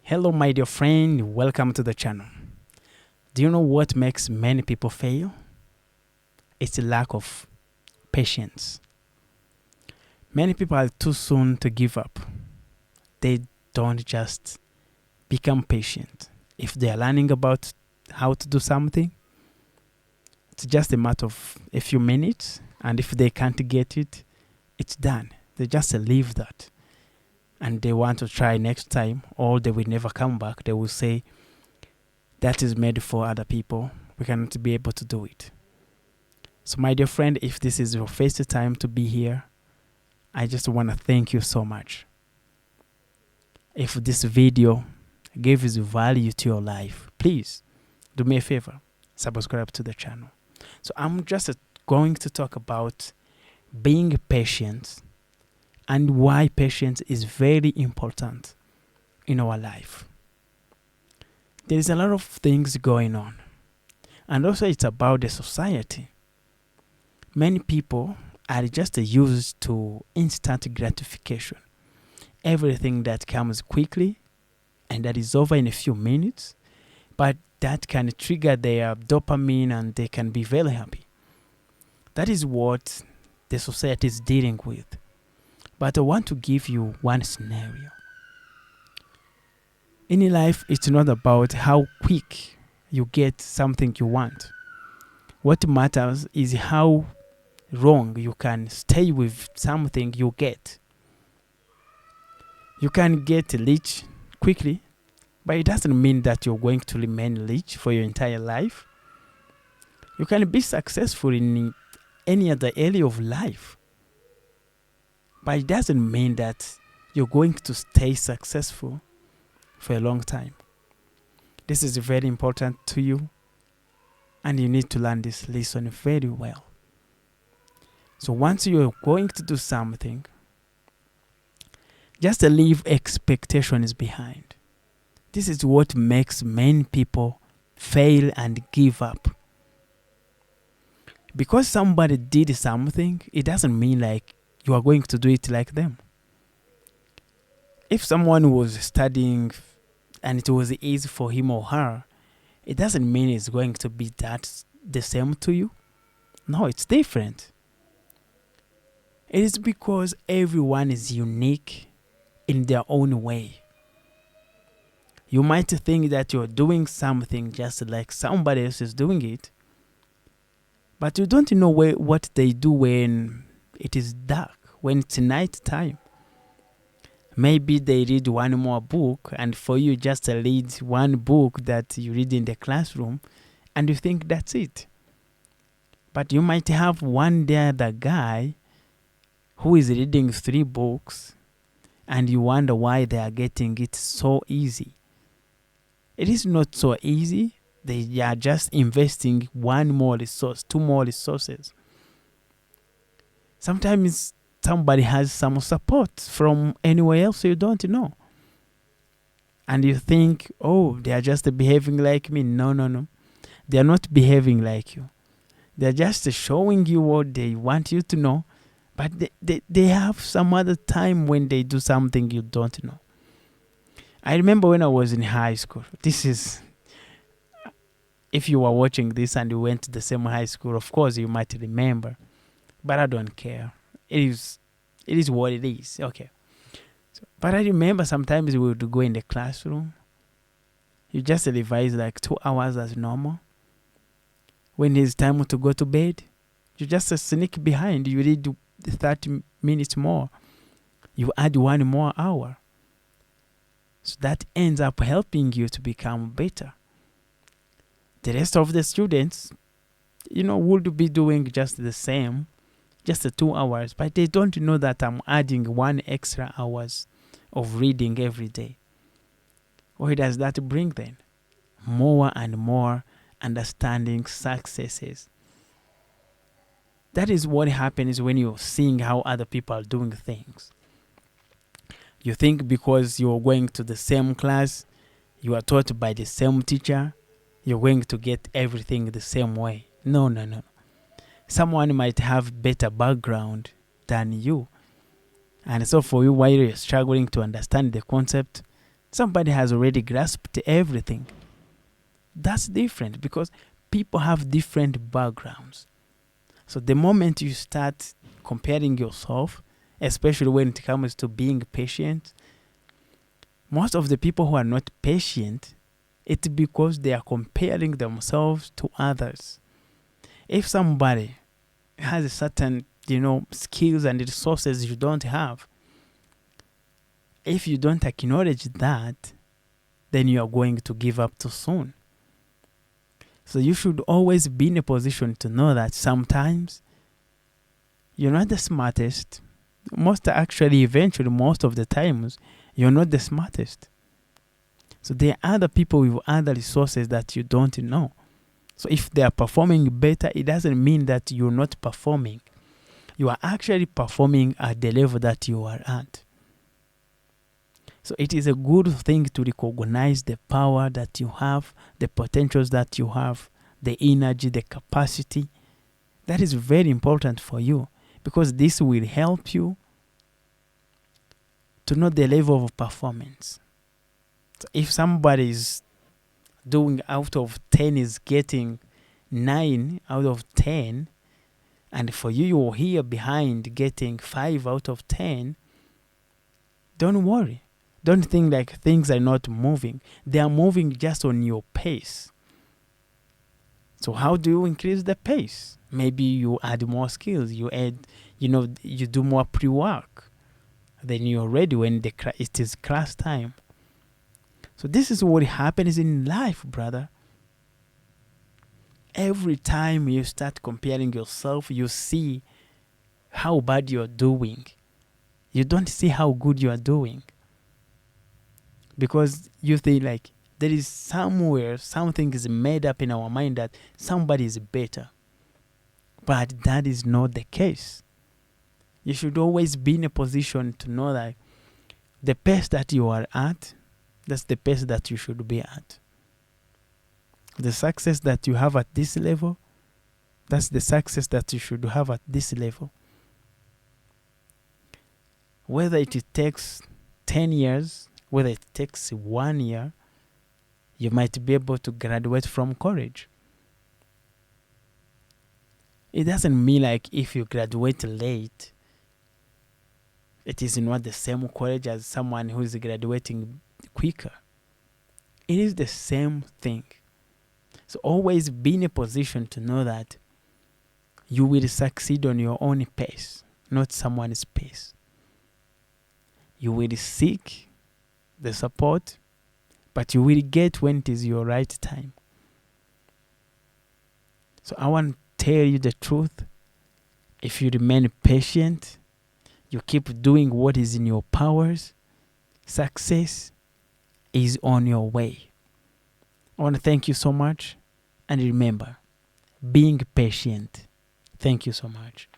Hello, my dear friend. Welcome to the channel. Do you know what makes many people fail? It's a lack of patience. Many people are too soon to give up. They don't just become patient. If they are learning about how to do something, it's just a matter of a few minutes. And if they can't get it, it's done. They just leave that. And they want to try next time, or they will never come back. They will say, that is made for other people. We cannot be able to do it. So, my dear friend, if this is your first time to be here, I just want to thank you so much. If this video gives you value to your life, please do me a favor, subscribe to the channel. So I'm just going to talk about being patient and why patience is very important in our life. There is a lot of things going on, and also it's about the society. Many people are just used to instant gratification. Everything that comes quickly and that is over in a few minutes, but that can trigger their dopamine and they can be very happy. That is what the society is dealing with. But I want to give you one scenario. In life, it's not about how quick you get something you want. What matters is how long you can stay with something you get. You can get rich quickly, but it doesn't mean that you're going to remain rich for your entire life. You can be successful in any other area of life, but it doesn't mean that you're going to stay successful for a long time. This is very important to you, and you need to learn this lesson very well. So once you're going to do something, just leave expectations behind. This is what makes many people fail and give up. Because somebody did something, it doesn't mean like you are going to do it like them. If someone was studying and it was easy for him or her, it doesn't mean it's going to be that the same to you. No, it's different. It is because everyone is unique in their own way. You might think that you're doing something just like somebody else is doing it, but you don't know what they do when it is dark, when it's night time. Maybe they read one more book, and for you just read one book that you read in the classroom, and you think that's it. But you might have one day the guy who is reading 3 books, and you wonder why they are getting it so easy. It is not so easy. They are just investing one more resource, 2 more resources. Sometimes somebody has some support from anywhere else you don't know. And you think, oh, they are just behaving like me. No. They are not behaving like you. They are just showing you what they want you to know. But they have some other time when they do something you don't know. I remember when I was in high school. This is, if you were watching this and you went to the same high school, of course you might remember. But I don't care. It is what it is. Okay. But I remember sometimes we would go in the classroom. You just revise like 2 hours as normal. When it's time to go to bed, you just sneak behind. You read 30 minutes more. You add 1 more hour. So that ends up helping you to become better. The rest of the students, would be doing just the same, just the 2 hours, but they don't know that I'm adding 1 extra hours of reading every day. What does that bring then? More and more understanding successes. That is what happens when you're seeing how other people are doing things. You think because you're going to the same class, you are taught by the same teacher, you're going to get everything the same way. No. Someone might have better background than you. And so for you, while you're struggling to understand the concept, Somebody has already grasped everything. That's different because people have different backgrounds. So the moment you start comparing yourself, especially when it comes to being patient, most of the people who are not patient, it's because they are comparing themselves to others. If somebody has a certain, skills and resources you don't have, if you don't acknowledge that, then you are going to give up too soon. So you should always be in a position to know that sometimes you're not the smartest. Most of the times, you're not the smartest. So there are other people with other resources that you don't know. So if they are performing better, it doesn't mean that you're not performing. You are actually performing at the level that you are at. So it is a good thing to recognize the power that you have, the potentials that you have, the energy, the capacity. That is very important for you because this will help you to know the level of performance. So if somebody is doing out of 10 is getting 9 out of 10, and for you, you're here behind getting 5 out of 10, don't worry. Don't think like things are not moving. They are moving just on your pace. So how do you increase the pace? Maybe you add more skills. You add, you do more pre-work. Then you're ready when it is class time. So this is what happens in life, brother. Every time you start comparing yourself, you see how bad you're doing. You don't see how good you are doing. Because you think like there is somewhere something is made up in our mind that somebody is better. But that is not the case. You should always be in a position to know that the pace that you are at, that's the pace that you should be at. The success that you have at this level, that's the success that you should have at this level. Whether it takes 10 years, whether it takes 1 year, you might be able to graduate from college. It doesn't mean like if you graduate late, it is not the same college as someone who is graduating quicker. It is the same thing. So always be in a position to know that you will succeed on your own pace, not someone's pace. You will seek the support, but you will get when it is your right time. So I want to tell you the truth. If you remain patient, you keep doing what is in your powers, success is on your way. I want to thank you so much. And remember, being patient. Thank you so much.